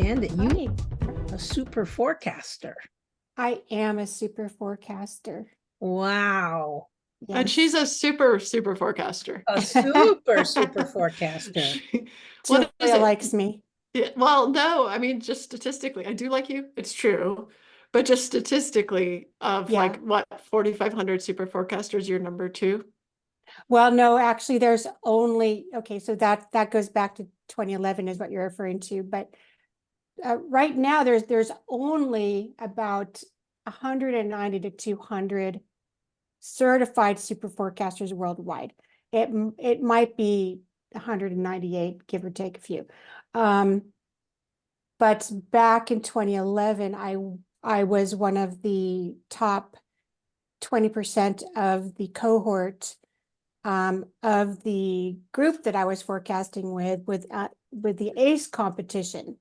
understand that you Hi. are a super forecaster. I am a super forecaster. Wow. And Yes. she's a super forecaster. A super forecaster. What is Julia it? likes me. Yeah, well, no, I mean, just statistically, I do like you. It's true. But just statistically, of Yeah. like what, 4,500 super forecasters, you're number two? Well, no, actually, there's only, okay, so that goes back to 2011 is what you're referring to. But right now, there's only about 190 to 200 certified super forecasters worldwide. It might be 198, give or take a few. But back in 2011, I was one of the top 20% of the cohort of the group that I was forecasting with the ACE competition.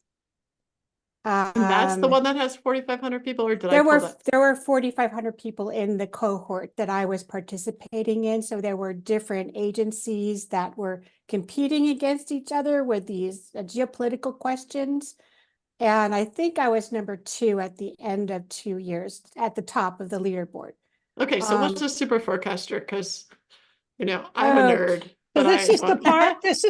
And that's the one that has 4,500 people, or did I There pull were that? there were 4,500 people in the cohort that I was participating in. So there were different agencies that were competing against each other with these geopolitical questions. And I think I was number 2 at the end of 2 years at the top of the leaderboard. Okay, so what's a super forecaster? Because, I'm a nerd. So But this is the part, this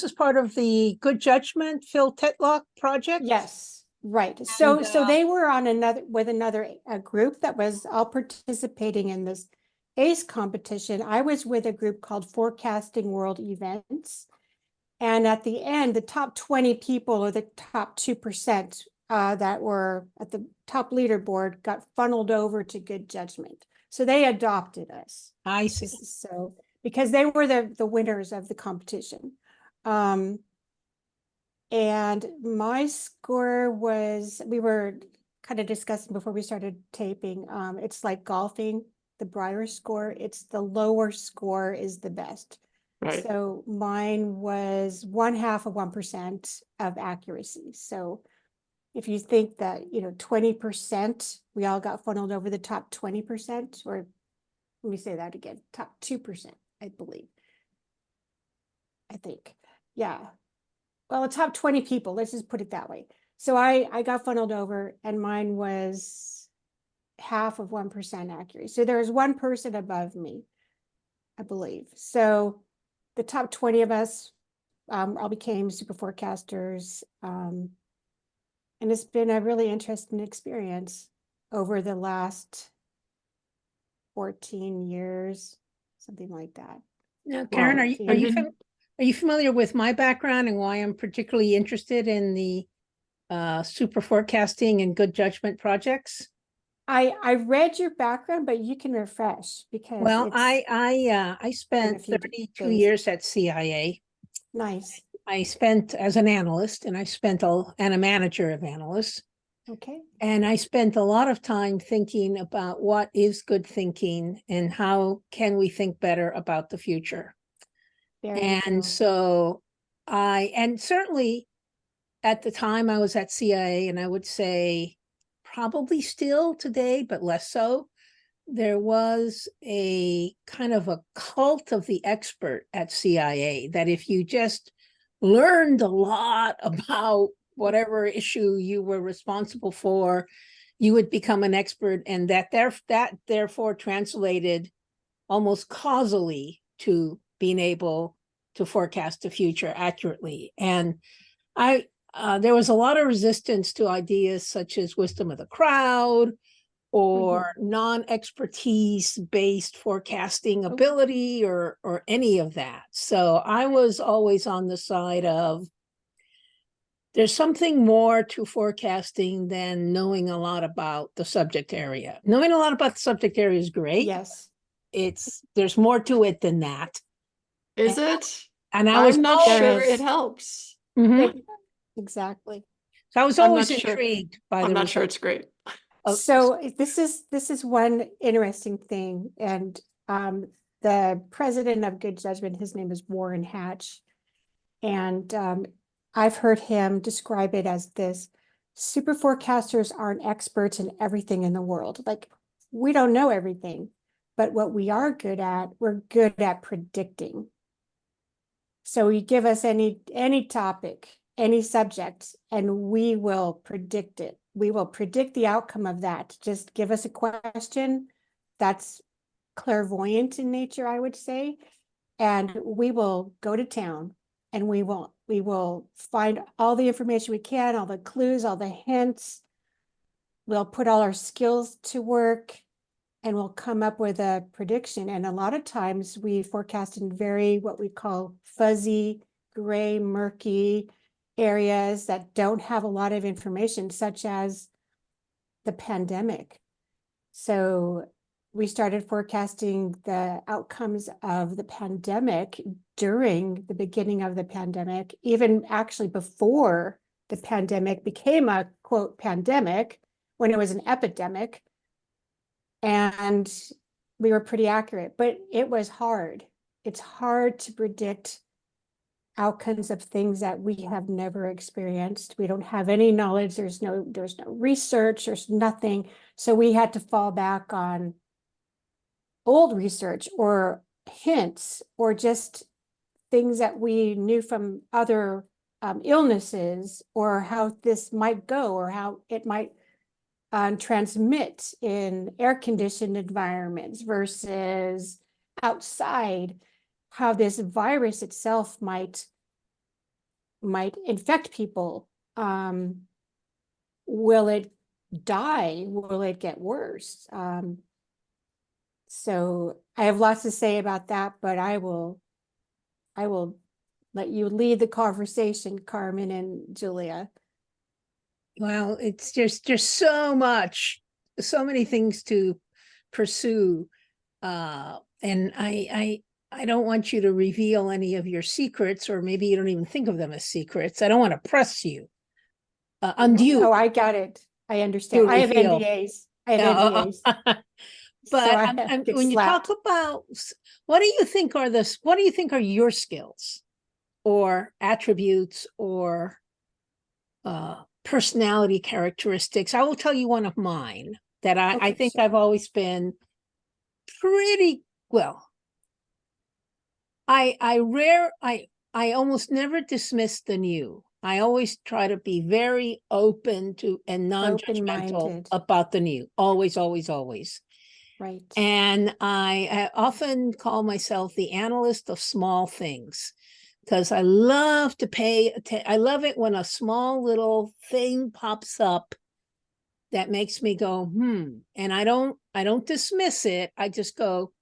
is part of the Good Judgment Phil Tetlock project. Yes, right. So And, they were on another group that was all participating in this ACE competition. I was with a group called Forecasting World Events. And at the end, the top 20 people or the top 2% that were at the top leaderboard got funneled over to Good Judgment. So they adopted us. I see. So because they were the winners of the competition. And my score was, we were kind of discussing before we started taping, it's like golfing, the Brier score, it's the lower score is the best. Right. So mine was 1/2 of 1% of accuracy. So if you think that, 20%, we all got funneled over the top 20%, or let me say that again, top 2%, I believe. I think, yeah. Well, the top 20 people, let's just put it that way. So I got funneled over and mine was 1/2 of 1% accuracy. So there was one person above me, I believe. So the top 20 of us all became super forecasters. And it's been a really interesting experience over the last 14 years, something like that. Now, Karen, Wow. are you familiar with my background and why I'm particularly interested in the super forecasting and good judgment projects? I read your background, but you can refresh because Well, it's I spent few 32 days. years at CIA. Nice. I spent as an analyst, and I spent and a manager of analysts. Okay. And I spent a lot of time thinking about what is good thinking and how can we think better about the future. And so and certainly at the time I was at CIA, and I would say probably still today, but less so, there was a kind of a cult of the expert at CIA that if you just learned a lot about whatever issue you were responsible for, you would become an expert, and that therefore translated almost causally to being able to forecast the future accurately. And there was a lot of resistance to ideas such as wisdom of the crowd or non-expertise based forecasting ability or any of that. So I was always on the side of there's something more to forecasting than knowing a lot about the subject area. Knowing a lot about the subject area is great. Yes. There's more to it than that. Is it? And I'm not sure it helps. Exactly. So I was always intrigued by the I'm not sure it's great. So this is one interesting thing. And the president of Good Judgment, his name is Warren Hatch. And I've heard him describe it as this: super forecasters aren't experts in everything in the world. Like, we don't know everything, but what we are good at, we're good at predicting. So you give us any topic any subject, and we will predict it. We will predict the outcome of that. Just give us a question that's clairvoyant in nature, I would say, and we will go to town, and we will find all the information we can, all the clues, all the hints. We'll put all our skills to work, and we'll come up with a prediction. And a lot of times we forecast in very, what we call fuzzy, gray, murky areas that don't have a lot of information, such as the pandemic. So we started forecasting the outcomes of the pandemic during the beginning of the pandemic, even actually before the pandemic became a quote pandemic, when it was an epidemic. And we were pretty accurate, but it was hard. It's hard to predict outcomes of things that we have never experienced. We don't have any knowledge. There's no research, there's nothing. So we had to fall back on old research or hints or just things that we knew from other illnesses, or how this might go, or how it might transmit in air-conditioned environments versus outside, how this virus itself might infect people. Will it die? Will it get worse? So I have lots to say about that, but I will let you lead the conversation, Carmen and Julia. Well, it's just so much, so many things to pursue. And I don't want you to reveal any of your secrets, or maybe you don't even think of them as secrets. I don't want to press you. Undue. Oh, I got it. I understand. I have reveal. NDAs. I have NDAs. But So I have to when you talk slapped. about, what do you think are your skills or attributes or personality characteristics? I will tell you one of mine that I Okay, think sure. I've always been pretty well. I almost never dismiss the new. I always try to be very open to and non-judgmental Open-minded. about the new. Always, always, always. Right. And I often call myself the analyst of small things, because I love to I love it when a small little thing pops up that makes me go, and I don't dismiss it. I just go,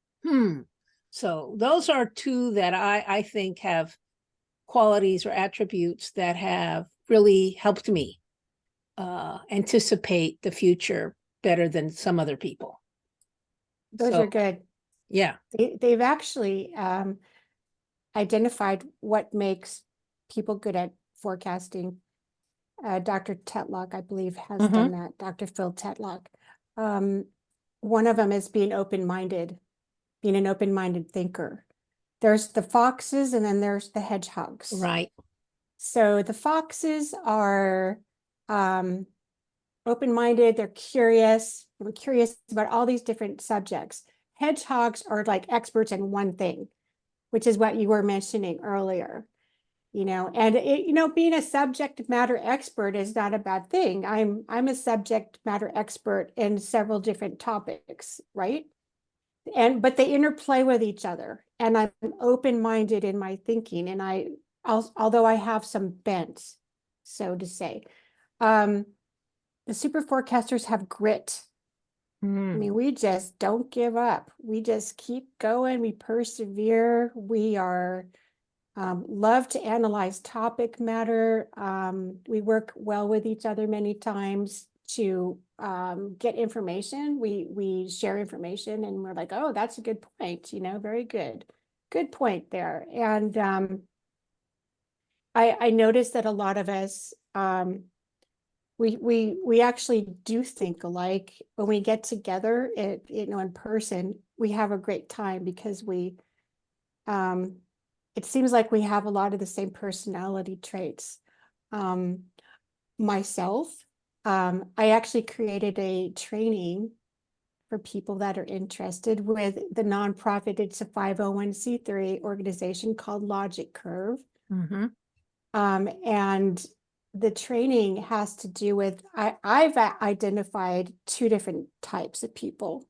So those are two that I think have qualities or attributes that have really helped me anticipate the future better than some other people. Those are good. Yeah. They've actually identified what makes people good at forecasting. Dr. Tetlock, I believe, has done that. Dr. Phil Tetlock. One of them is being open-minded, being an open-minded thinker. There's the foxes, and then there's the hedgehogs. Right. So the foxes are open-minded. They're curious. They're curious about all these different subjects. Hedgehogs are like experts in one thing, which is what you were mentioning earlier. And being a subject matter expert is not a bad thing. I'm a subject matter expert in several different topics, right? But they interplay with each other, and I'm open-minded in my thinking, and although I have some bent, so to say. The super forecasters have grit. I mean, we just don't give up. We just keep going. We persevere. We are love to analyze topic matter. We work well with each other many times to get information. We share information, and we're like, oh, that's a good point. Very good. Good point there. And I noticed that a lot of us, we actually do think alike. When we get together, in person, we have a great time, because it seems like we have a lot of the same personality traits. Myself, I actually created a training for people that are interested with the nonprofit. It's a 501c3 organization called LogicCurve. And the training has to do with, I've identified two different types of people.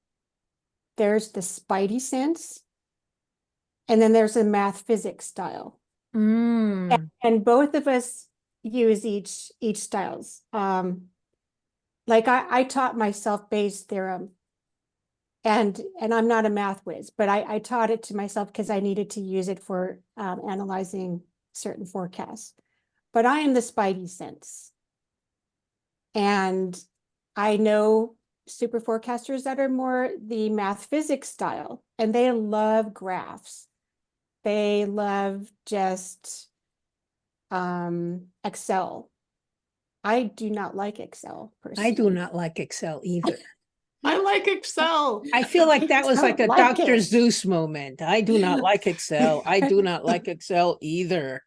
There's the spidey sense, and then there's a math physics style. And both of us use each styles. Like I taught myself Bayes' theorem, and I'm not a math whiz, but I taught it to myself because I needed to use it for analyzing certain forecasts. But I am the spidey sense. And I know super forecasters that are more the math physics style, and they love graphs. They love just Excel. I do not like Excel personally. I do not like Excel either. I like Excel. I feel like that was like a Don't like Dr. it. Zeus moment. I do not like Excel. I do not like Excel either.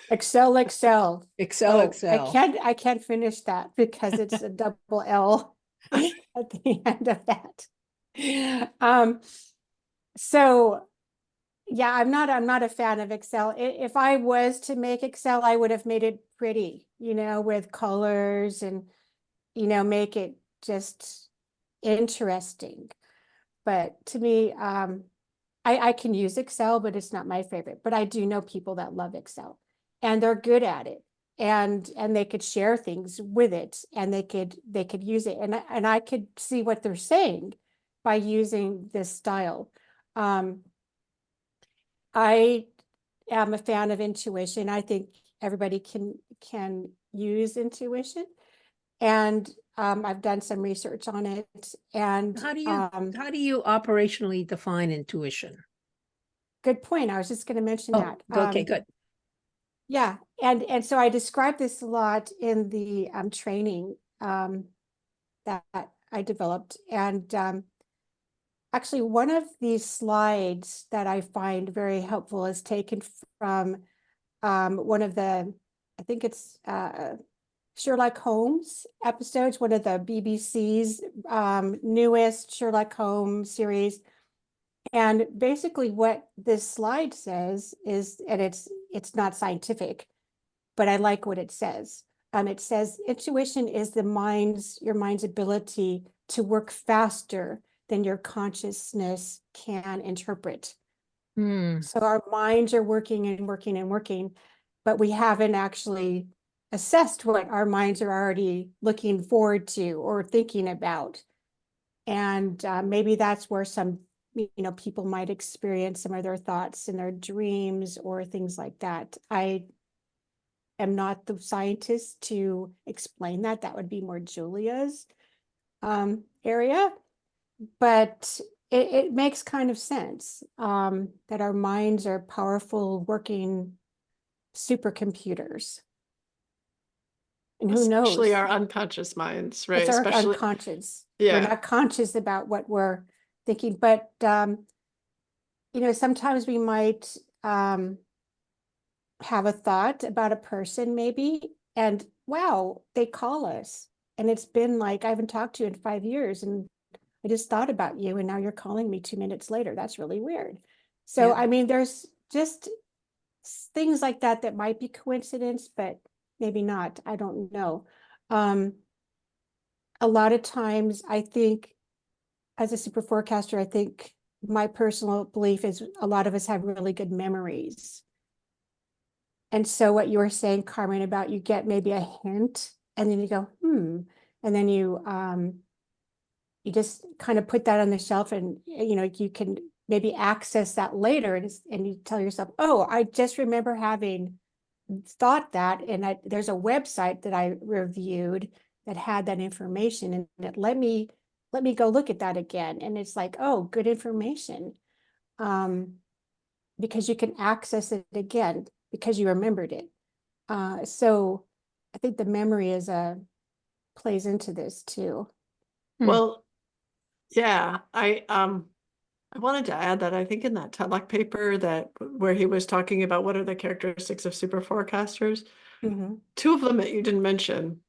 Excel. Excel, Oh, Excel. I can't finish that because it's a double L at the end of that. So yeah, I'm not a fan of Excel. If I was to make Excel, I would have made it pretty, with colors and, make it just interesting. But to me, I can use Excel, but it's not my favorite. But I do know people that love Excel, and they're good at it, and they could share things with it, and they could use it, and I could see what they're saying by using this style. I am a fan of intuition. I think everybody can use intuition, and I've done some research on it. And How do you operationally define intuition? good point. I was just going to mention that. Okay, good. Yeah, and so I describe this a lot in the training that I developed, and actually one of these slides that I find very helpful is taken from one of the, I think it's Sherlock Holmes episodes, one of the BBC's newest Sherlock Holmes series. And basically what this slide says is, and it's not scientific, but I like what it says. It says intuition is your mind's ability to work faster than your consciousness can interpret. So our minds are working and working and working, but we haven't actually assessed what our minds are already looking forward to or thinking about. And maybe that's where some people might experience some of their thoughts in their dreams or things like that. I am not the scientist to explain that. That would be more Julia's area, but it makes kind of sense that our minds are powerful working supercomputers. And who knows? Especially our unconscious minds, right? It's our Especially unconscious. Yeah. We're not conscious about what we're thinking, but sometimes we might have a thought about a person maybe, and wow, they call us, and it's been like I haven't talked to you in 5 years, and I just thought about you, and now you're calling me 2 minutes later. That's really weird. So Yeah. I mean, there's just things like that might be coincidence, but maybe not. I don't know. A lot of times I think as a super forecaster, I think my personal belief is a lot of us have really good memories. And so what you were saying, Carmen, about you get maybe a hint and then you go, and then you just kind of put that on the shelf, and you can maybe access that later, and you tell yourself, oh, I just remember having thought that, and there's a website that I reviewed that had that information, and it let me go look at that again. And it's like, oh, good information. Because you can access it again because you remembered it. So I think the memory plays into this too. Well, yeah, I wanted to add that I think in that Telek paper where he was talking about what are the characteristics of super forecasters, two of them that you didn't mention.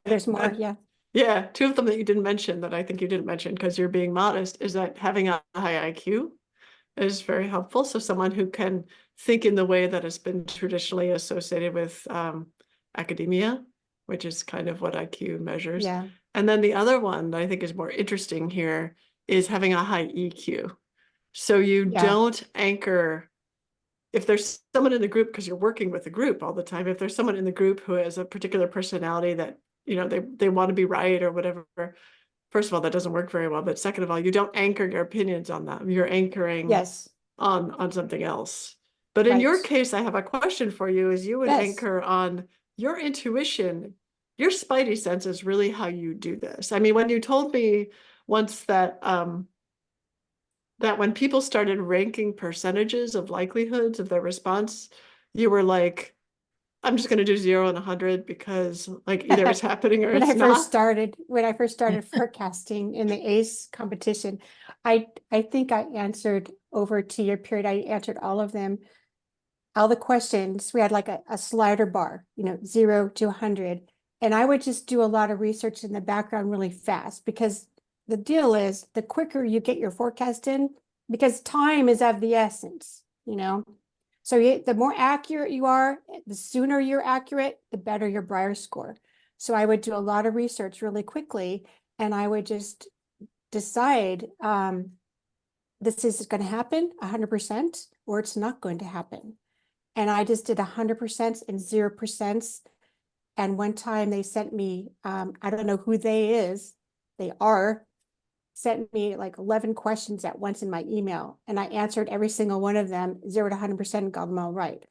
There's more, yeah. Yeah, two of them that you didn't mention that I think you didn't mention because you're being modest is that having a high IQ is very helpful. So someone who can think in the way that has been traditionally associated with academia, which is kind of what IQ measures. Yeah. And then the other one that I think is more interesting here is having a high EQ. So you don't anchor, if there's someone in the group, because you're working with a group all the time, if there's someone in the group who has a particular personality that, you know, they want to be right or whatever, first of all, that doesn't work very well. But second of all, you don't anchor your opinions on them. You're anchoring on something else. But in your case, I have a question for you, is you would anchor on your intuition. Your spidey sense is really how you do this. I mean, when you told me once that that when people started ranking percentages of likelihoods of their response, you were like, I'm just going to do 0 and 100 because like either it's happening or when it's I not. when I first started forecasting in the ACE competition, I think I answered over a 2-year period. I answered all of them, all the questions. We had like a slider bar, you know, 0 to 100. And I would just do a lot of research in the background really fast, because the deal is the quicker you get your forecast in, because time is of the essence, you know. So the more accurate you are, the sooner you're accurate, the better your Brier score. So I would do a lot of research really quickly, and I would just decide this is going to happen 100% or it's not going to happen. And I just did 100% and 0%. And one time they sent me, I don't know who they are, sent me like 11 questions at once in my email, and I answered every single one of them 0 to 100% and got them all right.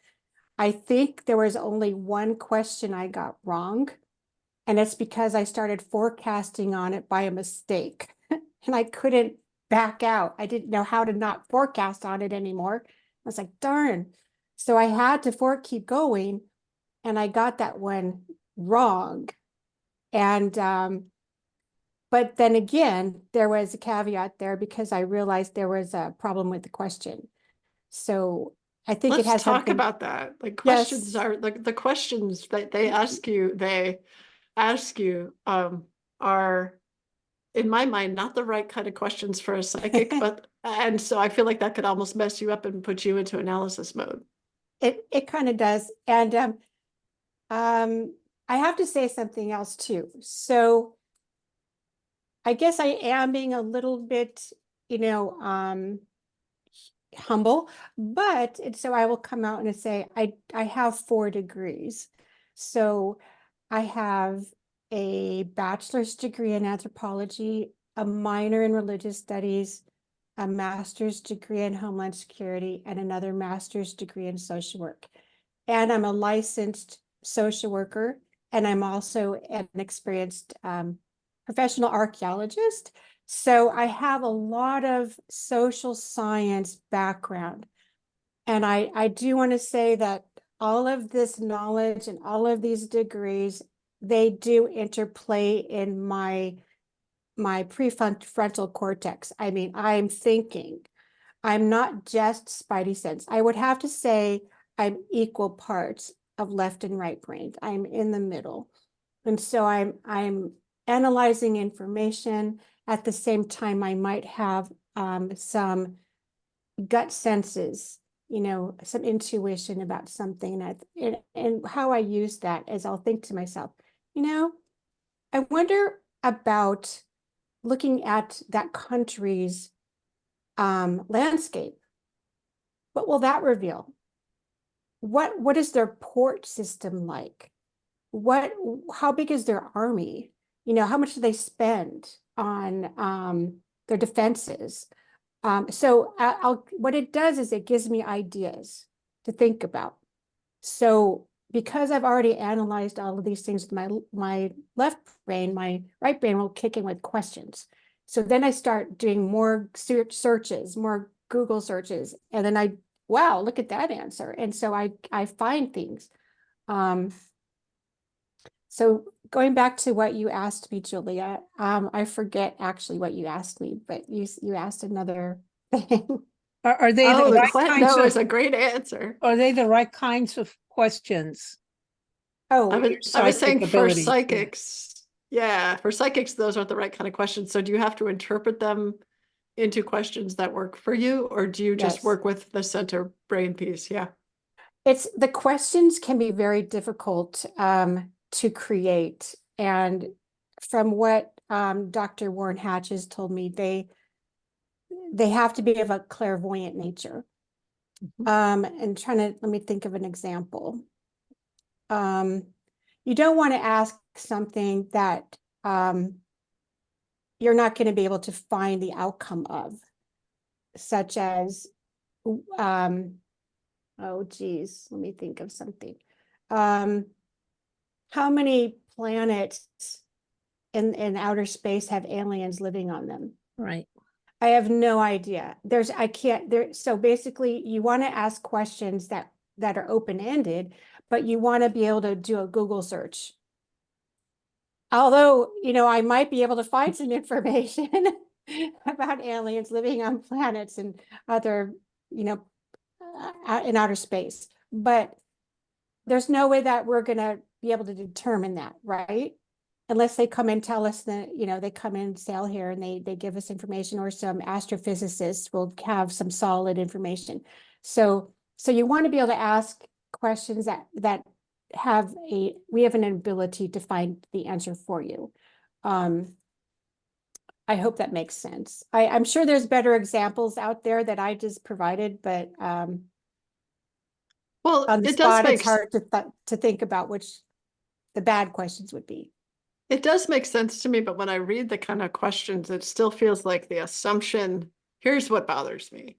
I think there was only one question I got wrong, and it's because I started forecasting on it by a mistake and I couldn't back out. I didn't know how to not forecast on it anymore. I was like, darn. So I had to keep going, and I got that one wrong. And but then again, there was a caveat there because I realized there was a problem with the question. So I think it has Let's talk something about that. Like questions are like the questions that they ask you are, in my mind, not the right kind of questions for a psychic, but and so I feel like that could almost mess you up and put you into analysis mode. It kind of does. And I have to say something else too. So I guess I am being a little bit, you know, humble, but so I will come out and say I have 4 degrees. So I have a bachelor's degree in anthropology, a minor in religious studies, a master's degree in homeland security, and another master's degree in social work. And I'm a licensed social worker, and I'm also an experienced professional archaeologist. So I have a lot of social science background. And I do want to say that all of this knowledge and all of these degrees, they do interplay in my prefrontal cortex. I mean, I'm thinking. I'm not just spidey sense. I would have to say I'm equal parts of left and right brain. I'm in the middle. And so I'm analyzing information. At the same time, I might have some gut senses, you know, some intuition about something. And how I use that is I'll think to myself, you know, I wonder about looking at that country's landscape. What will that reveal? What is their port system like? How big is their army? You know, how much do they spend on their defenses? So what it does is it gives me ideas to think about. So because I've already analyzed all of these things with my left brain, my right brain will kick in with questions. So then I start doing more searches, more Google searches, and then wow, look at that answer. And so I find things. So going back to what you asked me, Julia, I forget actually what you asked me, but you asked another thing. Are they the right kinds No, of, it's a great answer. are they the right kinds of questions? Oh, I was saying for abilities, yeah. psychics, yeah, for psychics, those aren't the right kind of questions. So do you have to interpret them into questions that work for you, or do you just Yes. work with the center brain piece? Yeah. It's the questions can be very difficult to create. And from what Dr. Warren Hatch has told me, they have to be of a clairvoyant nature. And let me think of an example. You don't want to ask something that you're not going to be able to find the outcome of, such as, oh geez, let me think of something. How many planets in outer space have aliens living on them? Right. I have no idea. So basically you want to ask questions that are open-ended, but you want to be able to do a Google search. Although, I might be able to find some information about aliens living on planets and other, in outer space, but there's no way that we're going to be able to determine that, right? Unless they come and tell us that, they come and sail here and they give us information, or some astrophysicists will have some solid information. So you want to be able to ask questions that we have an ability to find the answer for you. I hope that makes sense. I'm sure there's better examples out there that I just provided, but Well, on the it does spot, make it's hard to think about which the bad questions would be. It does make sense to me, but when I read the kind of questions, it still feels like the assumption. Here's what bothers me.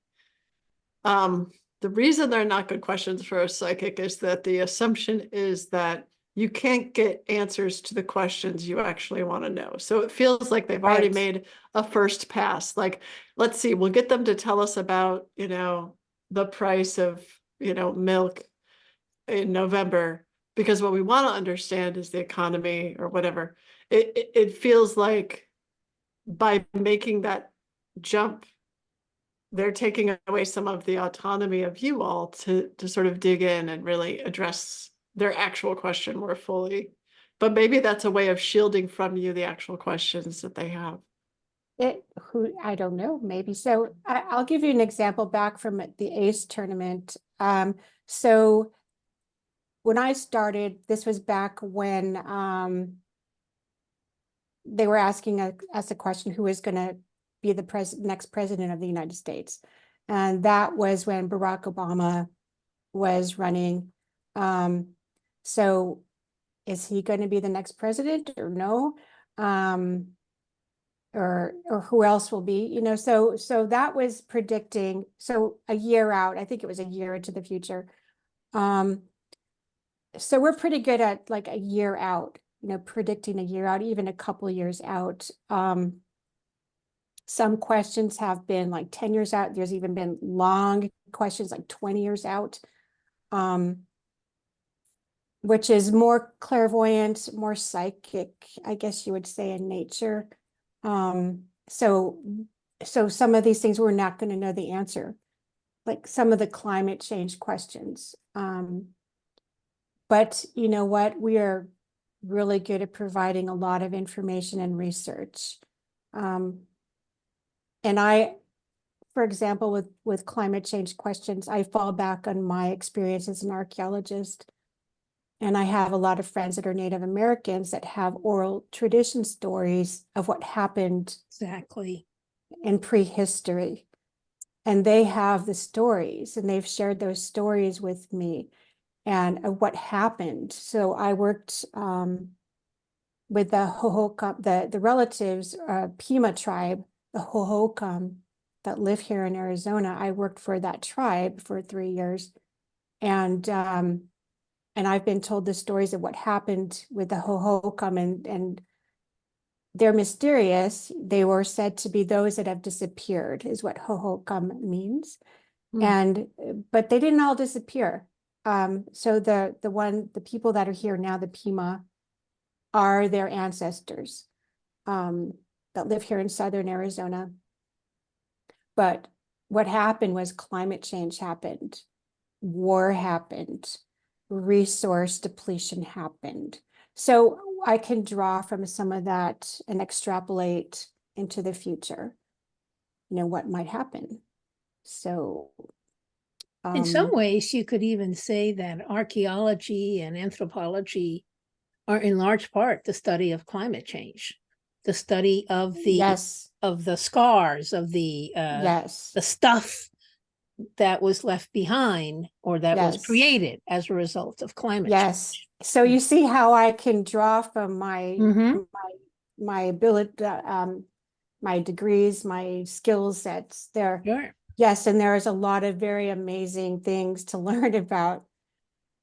The reason they're not good questions for a psychic is that the assumption is that you can't get answers to the questions you actually want to know. So it feels like they've already made a first pass. Like, let's see, we'll get them to tell us about, the price of, milk in November, because what we want to understand is the economy or whatever. It feels like by making that jump, they're taking away some of the autonomy of you all to sort of dig in and really address their actual question more fully. But maybe that's a way of shielding from you the actual questions that they have. I don't know, maybe. So I'll give you an example back from the ACE tournament. So when I started, this was back when they were asking us a question, who is going to be the next president of the United States? And that was when Barack Obama was running. So is he going to be the next president or no? Or who else will be, so that was predicting, so a year out, I think it was a year into the future. So we're pretty good at like a year out, predicting a year out, even a couple of years out. Some questions have been like 10 years out. There's even been long questions like 20 years out, which is more clairvoyant, more psychic, I guess you would say, in nature. So some of these things we're not going to know the answer, like some of the climate change questions. But you know what? We are really good at providing a lot of information and research. And for example, with climate change questions, I fall back on my experience as an archaeologist. And I have a lot of friends that are Native Americans that have oral tradition stories of what happened Exactly in prehistory. And they have the stories, and they've shared those stories with me and of what happened. So I worked with the Hohokam, the relatives, Pima tribe, the Hohokam that live here in Arizona. I worked for that tribe for 3 years. And I've been told the stories of what happened with the Hohokam, and they're mysterious. They were said to be those that have disappeared, is what Hohokam means. But they didn't all disappear. So the people that are here now, the Pima, are their ancestors that live here in southern Arizona. But what happened was climate change happened, war happened, resource depletion happened. So I can draw from some of that and extrapolate into the future. what might happen. So In some ways, you could even say that archaeology and anthropology are in large part the study of climate change, the study of the yes, of the scars, of the yes, stuff that was left behind or that was yes, created as a result of climate yes. change. So you see how I can draw from my Mhm. my ability, my degrees, my skill sets there. Sure. Yes, and there is a lot of very amazing things to learn about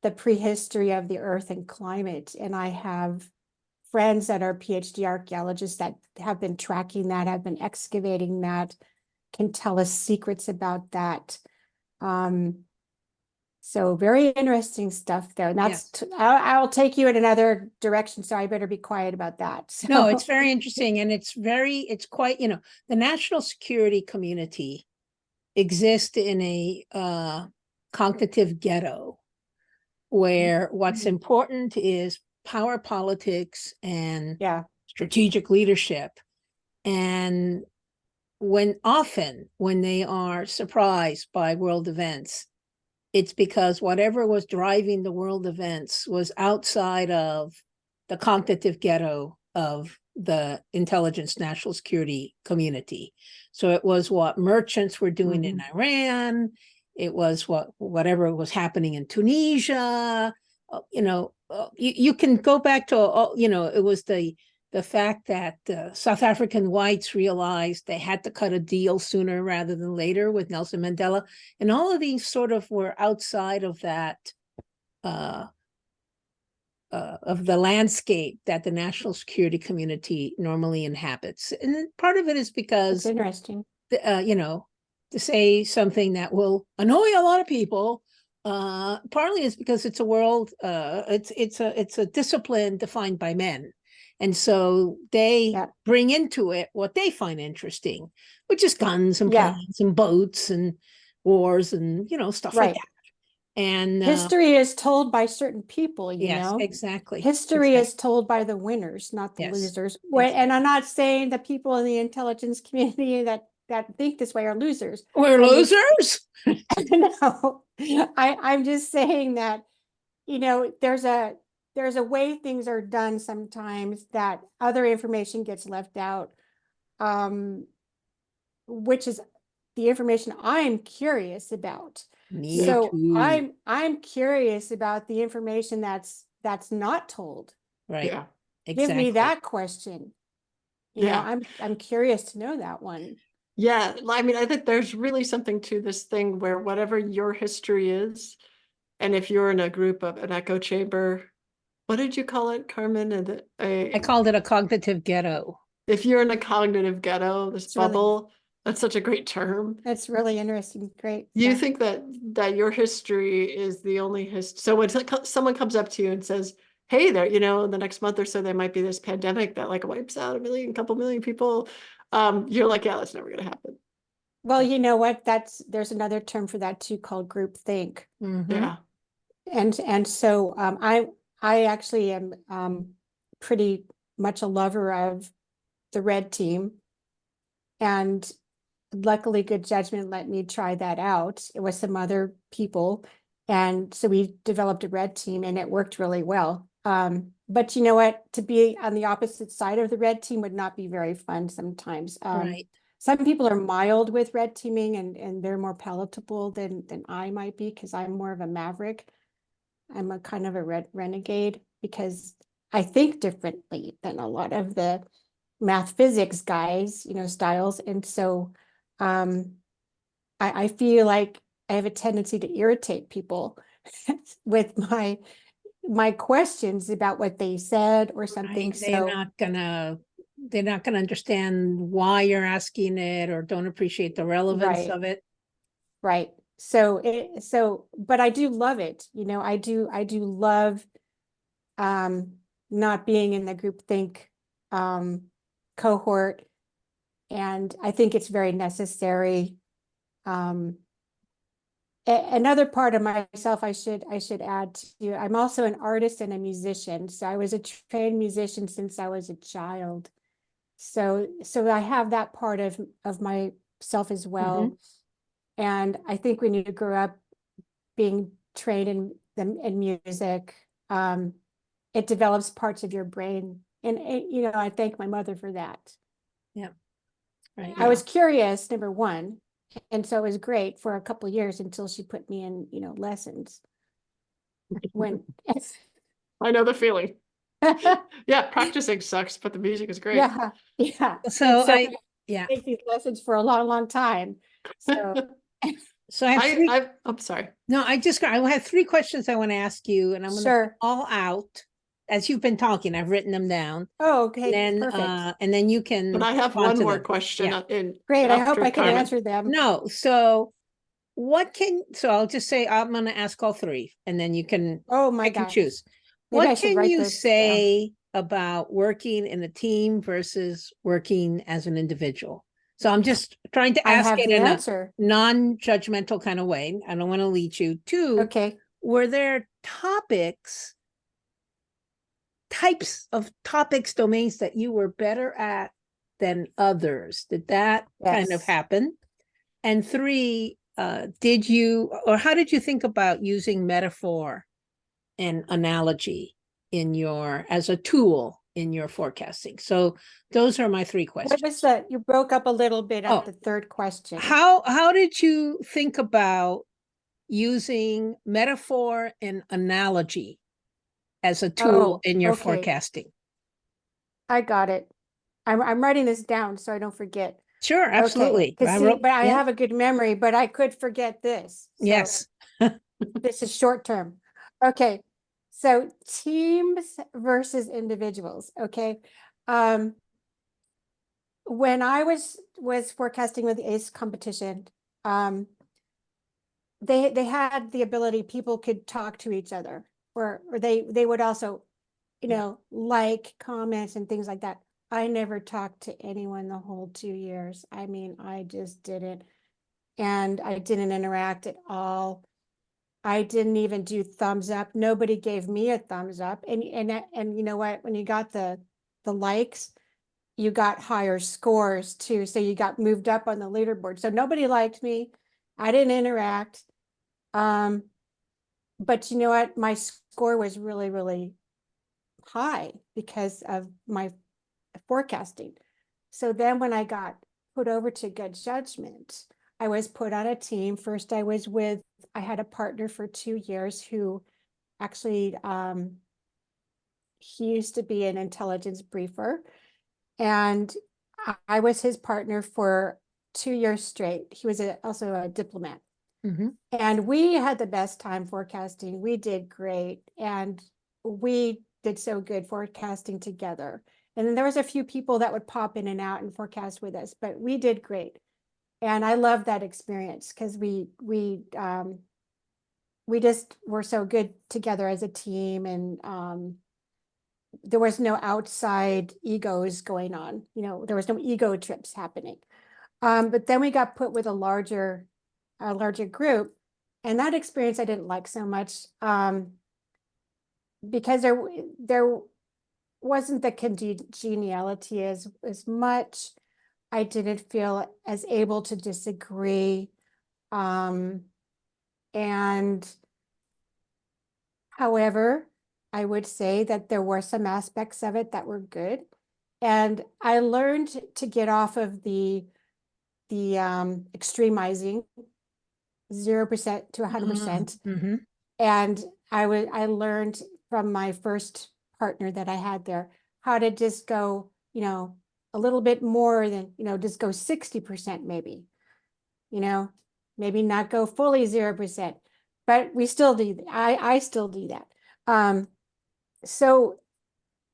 the prehistory of the earth and climate. And I have friends that are PhD archaeologists that have been tracking that, have been excavating that, can tell us secrets about that. So very interesting stuff there. And that's, I'll take you in another direction, so I better be quiet about that. So. No, it's very interesting. And it's quite, the national security community exists in a cognitive ghetto where what's important is power politics and strategic leadership. And when they are surprised by world events, it's because whatever was driving the world events was outside of the cognitive ghetto of the intelligence national security community. So it was what merchants were doing in Iran. It was whatever was happening in Tunisia. You can go back to, it was the fact that South African whites realized they had to cut a deal sooner rather than later with Nelson Mandela. And all of these sort of were outside of that, of the landscape that the national security community normally inhabits. And part of it is because, That's interesting. To say something that will annoy a lot of people, partly is because it's a world, it's a discipline defined by men. And so they bring into it what they find interesting, which is guns and planes and boats and wars and, stuff like that. And history is told by certain people, yes, exactly. History is told by the winners, not the losers. Exactly. And I'm not saying that people in the intelligence community that think this way are losers. We're losers? No, I'm just saying that, there's a way things are done sometimes that other information gets left out, which is the information I'm curious about. Me too. I'm curious about the information that's not told. Right. Yeah. Exactly. Give me that question. I'm curious to know that one. Yeah, I mean, I think there's really something to this thing where whatever your history is, and if you're in a group of an echo chamber, what did you call it, Carmen? I called it a cognitive ghetto. If you're in a cognitive ghetto, this bubble, that's such a great term. That's really interesting. Great. You think that your history is the only history. So when someone comes up to you and says, hey, there, in the next month or so, there might be this pandemic that like wipes out a couple million people. You're like, yeah, that's never going to happen. Well, you know what? There's another term for that too, called groupthink. Yeah. And so I actually am pretty much a lover of the red team, and luckily Good Judgment let me try that out. It was some other people, and so we developed a red team, and it worked really well. But you know what? To be on the opposite side of the red team would not be very fun sometimes. Right. Some people are mild with red teaming, and they're more palatable than I might be, because I'm more of a maverick. I'm a kind of a renegade because I think differently than a lot of the math physics guys, styles. And so I feel like I have a tendency to irritate people with my questions about what they said or something. Right. They're not gonna understand why you're asking it or don't appreciate the relevance of it. Right. So but I do love it. I do love not being in the groupthink cohort. And I think it's very necessary. Another part of myself I should add to you, I'm also an artist and a musician. So I was a trained musician since I was a child. So I have that part of my myself as well. And I think when you grow up being trained in music, it develops parts of your brain. And, you know, I thank my mother for that. Yeah. Right. I was curious, number one. And so it was great for a couple of years until she put me in, you know, lessons. When I know the feeling. Yeah, practicing sucks, but the music is great. yeah, yeah. So And I, yeah. take these lessons for a long time. So So I have three. I'm sorry. No, I have 3 questions I want to ask you, and I'm going to sure. all out as you've been talking. I've written them down. Oh, okay. And then, Perfect. and then you can. But I have respond one to more them. question Yeah. Great. I hope after I can Carmen. answer them. No, so so I'll just say I'm going to ask all 3, and then you can Oh my pick and gosh. choose. Maybe I What should can write you this say about working in a team versus working as an individual? So I'm just trying to I ask have it the in answer. a non-judgmental kind of way. I don't want to lead you to. Okay. Were there types of topics, domains that you were better at than others? Did that kind of Yes. happen? And 3, did you, or how did you think about using metaphor and analogy as a tool in your forecasting? So those are my 3 questions. What was that? You broke up a little bit at Oh, the third question. How did you think about using metaphor and analogy as a tool in your okay. forecasting? I got it. I'm writing this down so I don't forget. Sure, absolutely. Okay. But I have a good memory, but I could forget this. So Yes. this is short term. Okay. So teams versus individuals. Okay. When I was forecasting with the ACE competition, they had the ability, people could talk to each other, or they would also, you know, like comments and things like that. I never talked to anyone the whole 2 years. I mean, I just didn't. And I didn't interact at all. I didn't even do thumbs up. Nobody gave me a thumbs up. And you know what? When you got the likes, you got higher scores too. So you got moved up on the leaderboard. So nobody liked me. I didn't interact. But you know what? My score was really, really high because of my forecasting. So then when I got put over to good judgment, I was put on a team. First, I had a partner for 2 years who actually, he used to be an intelligence briefer, and I was his partner for 2 years straight. He was also a diplomat. And we had the best time forecasting. We did great. And we did so good forecasting together. And then there was a few people that would pop in and out and forecast with us, but we did great. And I loved that experience because we just were so good together as a team, and there was no outside egos going on. You know, there was no ego trips happening. But then we got put with a larger group, and that experience I didn't like so much, because there wasn't the congeniality as much. I didn't feel as able to disagree. And however, I would say that there were some aspects of it that were good. And I learned to get off of the extremizing 0% to 100%. And I learned from my first partner that I had there how to just go, you know, a little bit more than, you know, just go 60% maybe, you know, maybe not go fully 0%, but we still do. I still do that. So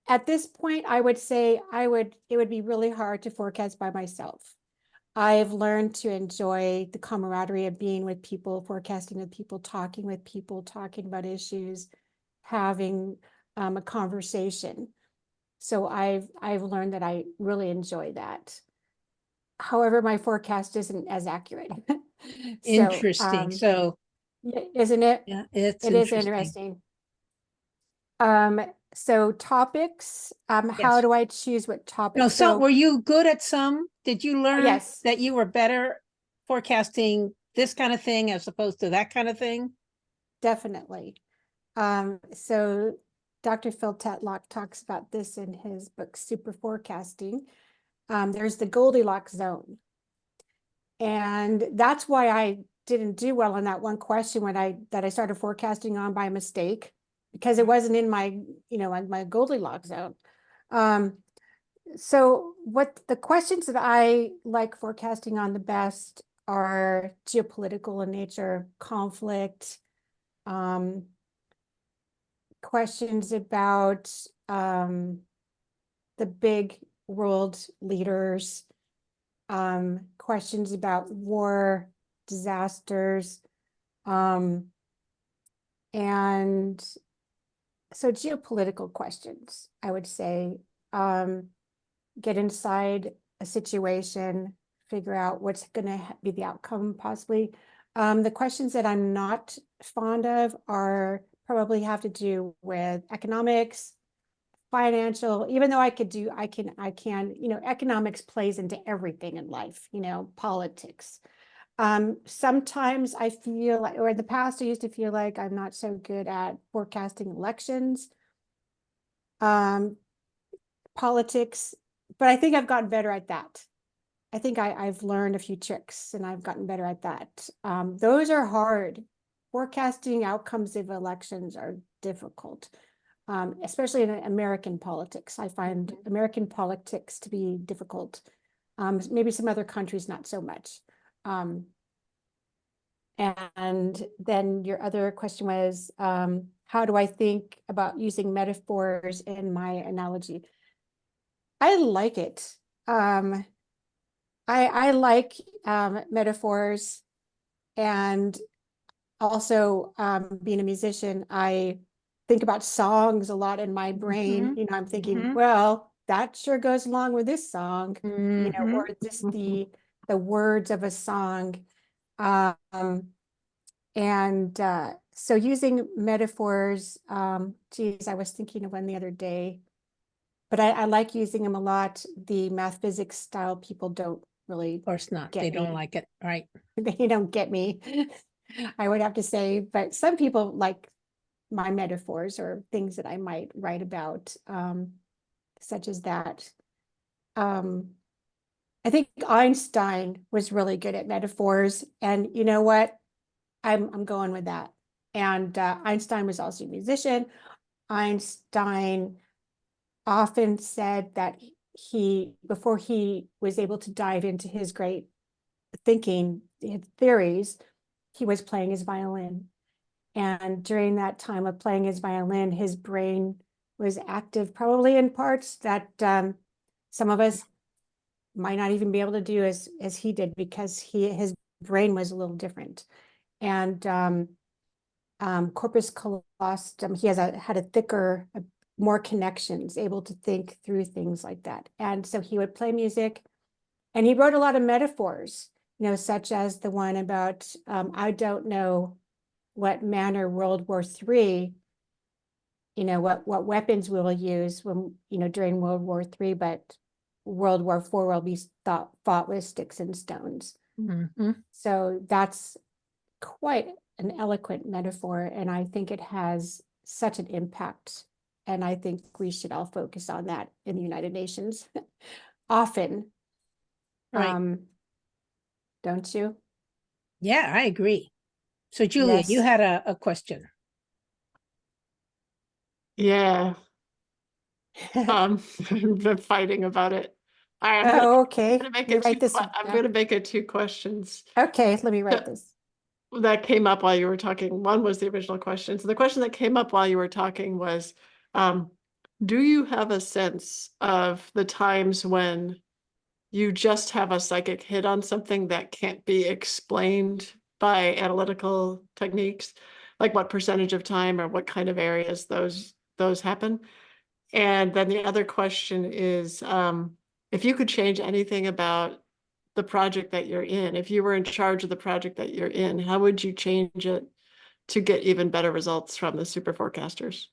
at this point, I would say it would be really hard to forecast by myself. I've learned to enjoy the camaraderie of being with people, forecasting with people, talking about issues, having a conversation. So I've learned that I really enjoy that. However, my forecast isn't as accurate. Interesting. So isn't it? yeah, it's It is interesting. So topics, how Yes. do I choose what topics? No, so were you good at some? Did you learn yes. that you were better forecasting this kind of thing as opposed to that kind of thing? Definitely. So Dr. Phil Tetlock talks about this in his book, Super Forecasting. There's the Goldilocks zone. And that's why I didn't do well on that one question that I started forecasting on by mistake, because it wasn't in my, on my Goldilocks zone. So what the questions that I like forecasting on the best are geopolitical in nature, conflict, questions about the big world leaders, questions about war, disasters, and so geopolitical questions, I would say, get inside a situation, figure out what's going to be the outcome possibly. The questions that I'm not fond of are probably have to do with economics, financial, even though I can, economics plays into everything in life, politics. Sometimes I feel like, or in the past, I used to feel like I'm not so good at forecasting elections, politics, but I think I've gotten better at that. I think I've learned a few tricks and I've gotten better at that. Those are hard. Forecasting outcomes of elections are difficult, especially in American politics. I find American politics to be difficult. Maybe some other countries, not so much. And then your other question was, how do I think about using metaphors in my analogy? I like it. I like metaphors, and also being a musician, I think about songs a lot in my brain. I'm thinking, well, that sure goes along with this song, or just the words of a song. And so using metaphors, geez, I was thinking of one the other day, but I like using them a lot. The math physics style people don't really Of course not. get They don't me. like it, right? They don't get me, I would have to say, but some people like my metaphors or things that I might write about, such as that. I think Einstein was really good at metaphors, and you know what? I'm going with that. And Einstein was also a musician. Einstein often said that before he was able to dive into his great thinking, his theories, he was playing his violin. And during that time of playing his violin, his brain was active, probably in parts that some of us might not even be able to do as he did, because his brain was a little different. And corpus callosum, he had a thicker, more connections, able to think through things like that. And so he would play music, and he wrote a lot of metaphors, such as the one about, I don't know what manner World War III, what weapons we will use when, during World War III, but World War IV will be fought with sticks and stones. So that's quite an eloquent metaphor, and I think it has such an impact. And I think we should all focus on that in the United Nations often. Right. Don't you? Yeah, I agree. So Julia, you Yes. had a question. Yeah. We've been fighting about it. Oh, okay. I'm gonna make Let me it write this I'm down. gonna make it two questions. Okay, let me write this. That came up while you were talking. One was the original question. So the question that came up while you were talking was, do you have a sense of the times when you just have a psychic hit on something that can't be explained by analytical techniques? Like what percentage of time or what kind of areas those happen? And then the other question is, if you could change anything about the project that you're in, if you were in charge of the project that you're in, how would you change it to get even better results from the super forecasters?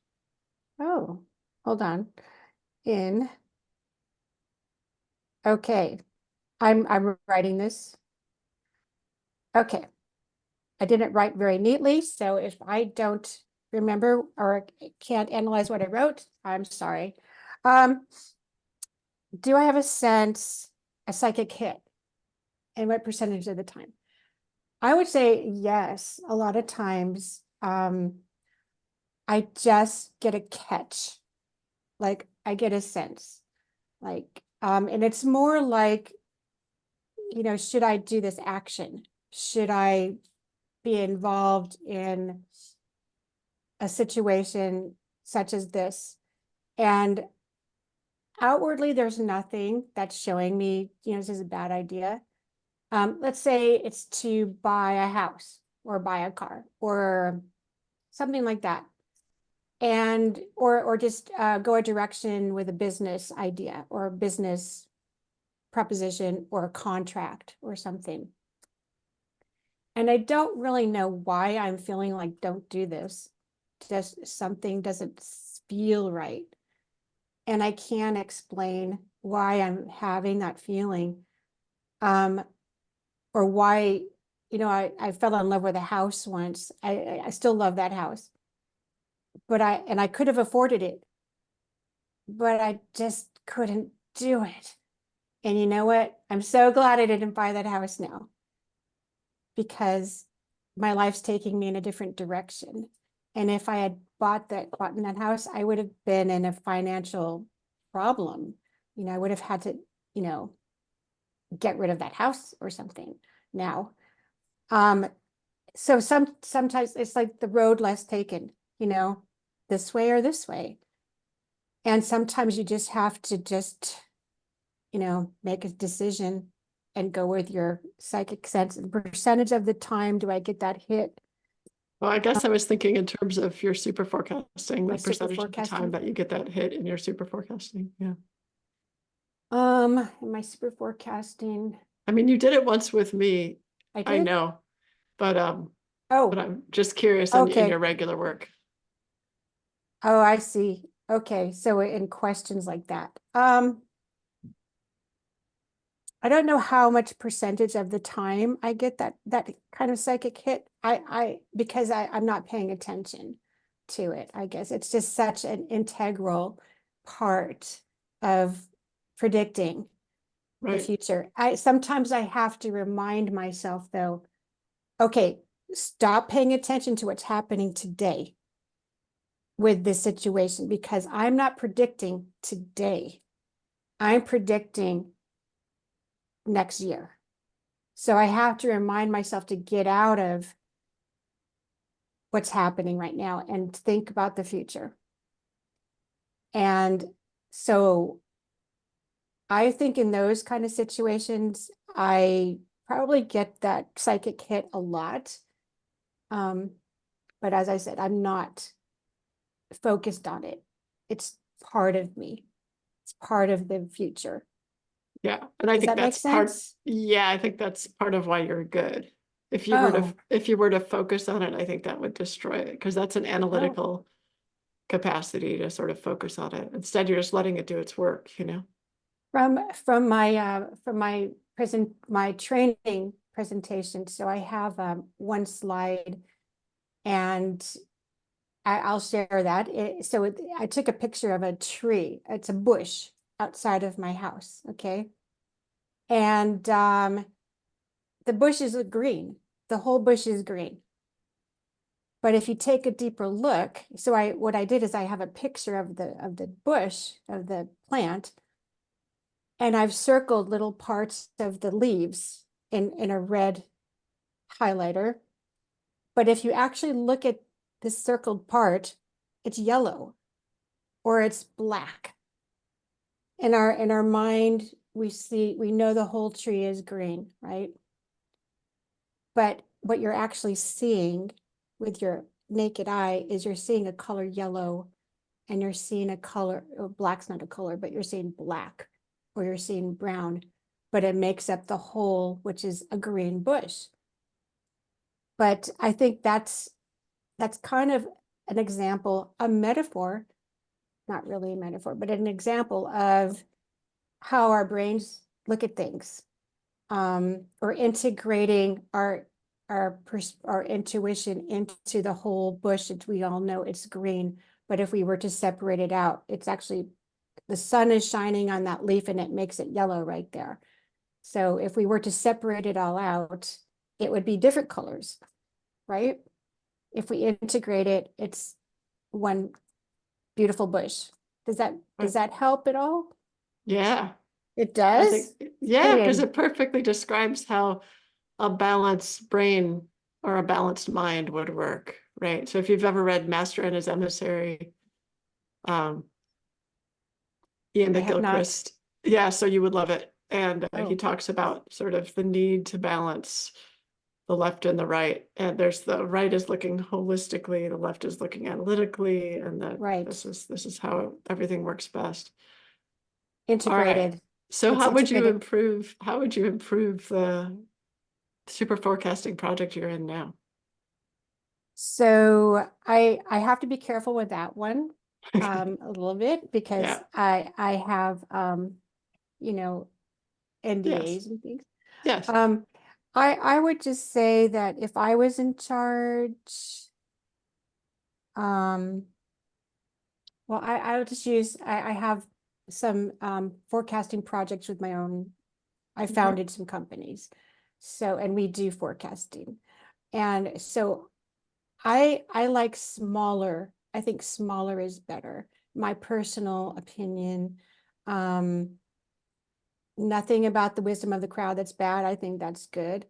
Oh, hold on. Okay, I'm writing this. Okay, I didn't write very neatly, so if I don't remember or can't analyze what I wrote, I'm sorry. Do I have a psychic hit? And what percentage of the time? I would say yes. A lot of times, I just get a catch. Like I get a sense. Like, and it's more like, should I do this action? Should I be involved in a situation such as this? And outwardly, there's nothing that's showing me, this is a bad idea. Let's say it's to buy a house or buy a car or something like that. And, or just go a direction with a business idea or a business proposition or a contract or something. And I don't really know why I'm feeling like don't do this. Just something doesn't feel right. And I can't explain why I'm having that feeling. Or why, I fell in love with a house once. I still love that house. But I could have afforded it, but I just couldn't do it. And you know what? I'm so glad I didn't buy that house now, because my life's taking me in a different direction. And if I had bought in that house, I would have been in a financial problem. I would have had to, get rid of that house or something now. So sometimes it's like the road less taken, this way or this way. And sometimes you just have to make a decision and go with your psychic sense. And percentage of the time do I get that hit? Well, I guess I was thinking in terms of your super forecasting, My the super percentage of the forecasting? time that you get that hit in your super forecasting. Yeah. In my super forecasting, I mean, you did it once with me. I I did. know, but Oh, I'm just curious in okay. your regular work. Oh, I see. Okay, so in questions like that. I don't know how much percentage of the time I get that kind of psychic hit. Because I'm not paying attention to it. I guess it's just such an integral part of predicting the Right. future. Sometimes I have to remind myself though, okay, stop paying attention to what's happening today with this situation, because I'm not predicting today. I'm predicting next year. So I have to remind myself to get out of what's happening right now and think about the future. And so I think in those kind of situations, I probably get that psychic hit a lot. But as I said, I'm not focused on it. It's part of me. It's part of the future. Yeah. And I Does think that make that's part, sense? yeah, I think that's part of why you're good. If you Oh, were to focus on it, I think that would destroy it, because that's an analytical capacity to sort of focus on it. Instead, you're just letting it do its work, from my training presentation. So I have one slide, and I'll share that. I took a picture of a tree. It's a bush outside of my house. Okay. And the bush is green. The whole bush is green. But if you take a deeper look, what I did is I have a picture of the bush, of the plant, and I've circled little parts of the leaves in a red highlighter. But if you actually look at this circled part, it's yellow or it's black. In our mind, we know the whole tree is green, right? But what you're actually seeing with your naked eye is you're seeing a color yellow, and you're seeing a color, black's not a color, but you're seeing black, or you're seeing brown, but it makes up the whole, which is a green bush. But I think that's kind of an example, a metaphor not really a metaphor, but an example of how our brains look at things. Or integrating our intuition into the whole bush that we all know it's green, but if we were to separate it out, it's actually, the sun is shining on that leaf and it makes it yellow right there. So if we were to separate it all out, it would be different colors, right? If we integrate it, it's one beautiful bush. Does that help at all? Yeah. It I does? think, yeah, because Good. it perfectly describes how a balanced brain or a balanced mind would work, right? So if you've ever read Master and His Emissary, Ian I have not. McGilchrist, yeah, so you would love it. And he Oh, talks about sort of the need to balance the left and the right. And there's the right is looking holistically, the left is looking analytically, and that right. this is how everything works best. All right. Integrated. So It's how would you integrated. improve the super forecasting project you're in now? So I have to be careful with that one a little bit because Yeah. I have you know, Yes. NDAs and things. Yes. I would just say that if I was in charge, well, I would just use, I have some forecasting projects with my own. I founded some companies. So, and we do forecasting. And so I like smaller. I think smaller is better. My personal opinion. Nothing about the wisdom of the crowd that's bad. I think that's good.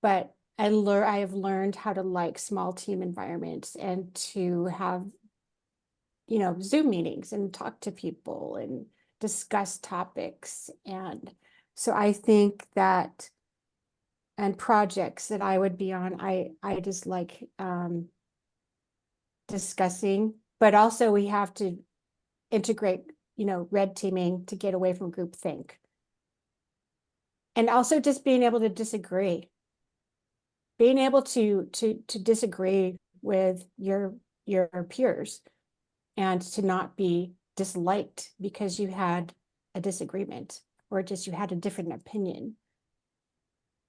But I have learned how to like small team environments and to have, Zoom meetings and talk to people and discuss topics. And so I think that, and projects that I would be on, I just like discussing, but also we have to integrate, red teaming to get away from groupthink. And also just being able to disagree, being able to disagree with your peers and to not be disliked because you had a disagreement or just you had a different opinion.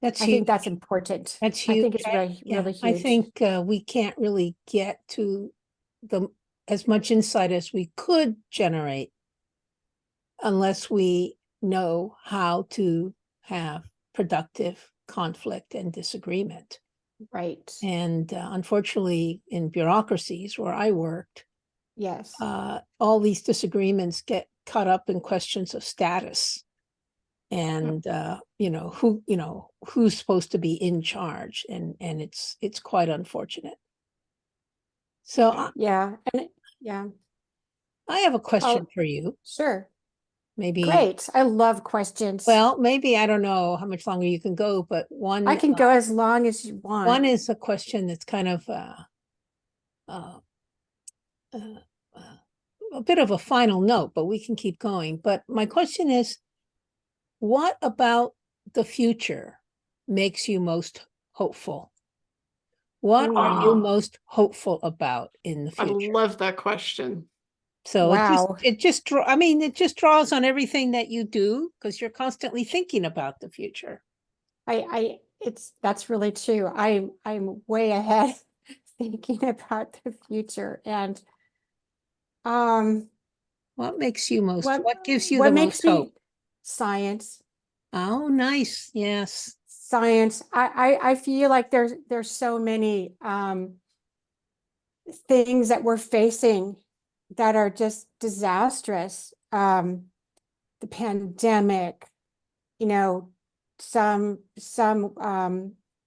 That's I huge. think that's important. That's I huge. think it's really, really I huge. think we can't really get to as much insight as we could generate unless we know how to have productive conflict and disagreement. Right. And unfortunately, in bureaucracies where I worked, Yes. all these disagreements get caught up in questions of status and who's supposed to be in charge, and it's quite unfortunate. So Yeah. And yeah. I have a question for you. Sure. Maybe, Great. I love questions. well, maybe I don't know how much longer you can go, but I can go as long as you want. one is a question that's kind of a bit of a final note, but we can keep going. But my question is, what about the future makes you most hopeful? What are you most hopeful about in the I future? love that question. So Wow. it just draws on everything that you do because you're constantly thinking about the future. That's really true. I'm way ahead thinking about the future. And what makes you most, what gives you what the makes most hope? Science. Oh, nice. Yes. Science. I feel like there's so many things that we're facing that are just disastrous. The pandemic, some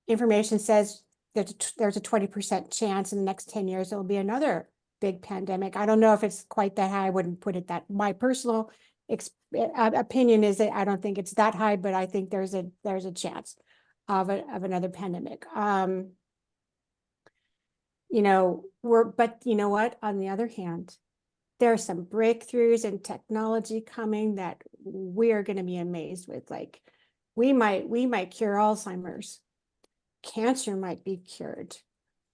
information says there's a 20% chance in the next 10 years there'll be another big pandemic. I don't know if it's quite that high. I wouldn't put it that. My personal opinion is that I don't think it's that high, but I think there's a chance of another pandemic. But you know what? On the other hand, there are some breakthroughs in technology coming that we are going to be amazed with. Like we might cure Alzheimer's. Cancer might be cured.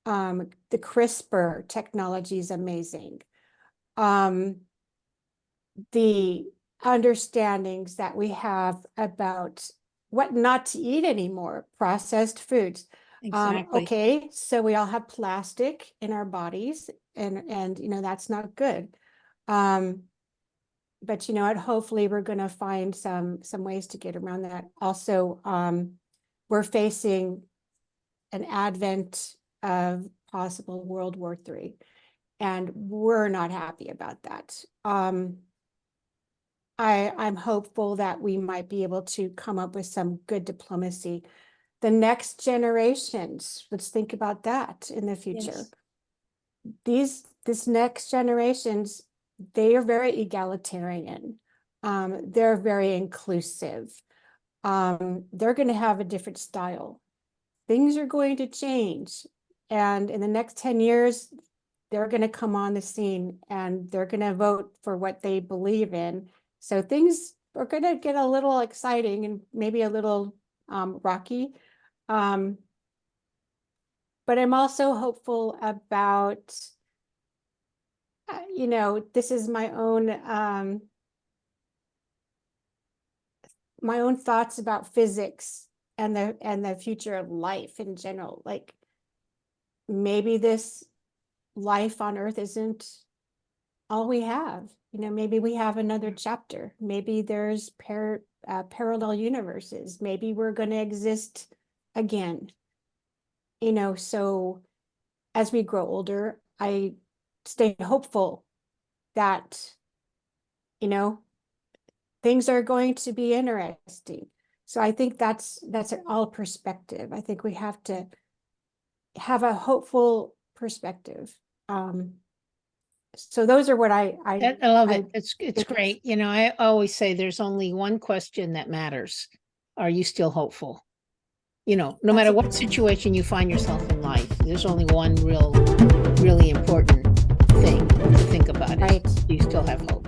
The CRISPR technology is amazing. the understandings that we have about what not to eat anymore, processed foods. Exactly. Okay, so we all have plastic in our bodies, and you know, that's not good. But you know what, hopefully we're going to find some ways to get around that. Also, we're facing an advent of possible World War III, and we're not happy about that. I'm hopeful that we might be able to come up with some good diplomacy. The next generations, let's think about that in the future. Yes. This next generations, they are very egalitarian. They're very inclusive. They're going to have a different style. Things are going to change. And in the next 10 years, they're going to come on the scene and they're going to vote for what they believe in. So things are going to get a little exciting and maybe a little rocky. But I'm also hopeful about, you know, this is my own thoughts about physics and the future of life in general. Like, maybe this life on Earth isn't all we have. You know, maybe we have another chapter. Maybe there's parallel universes. Maybe we're going to exist again. You know, so as we grow older, I stay hopeful that, you know, things are going to be interesting. So I think that's all perspective. I think we have to have a hopeful perspective. So those are what I love it. It's great. You know, I always say there's only one question that matters. Are you still hopeful? You know, no matter what situation you find yourself in life, there's only one really important thing to think about. Right. Do you still have hope?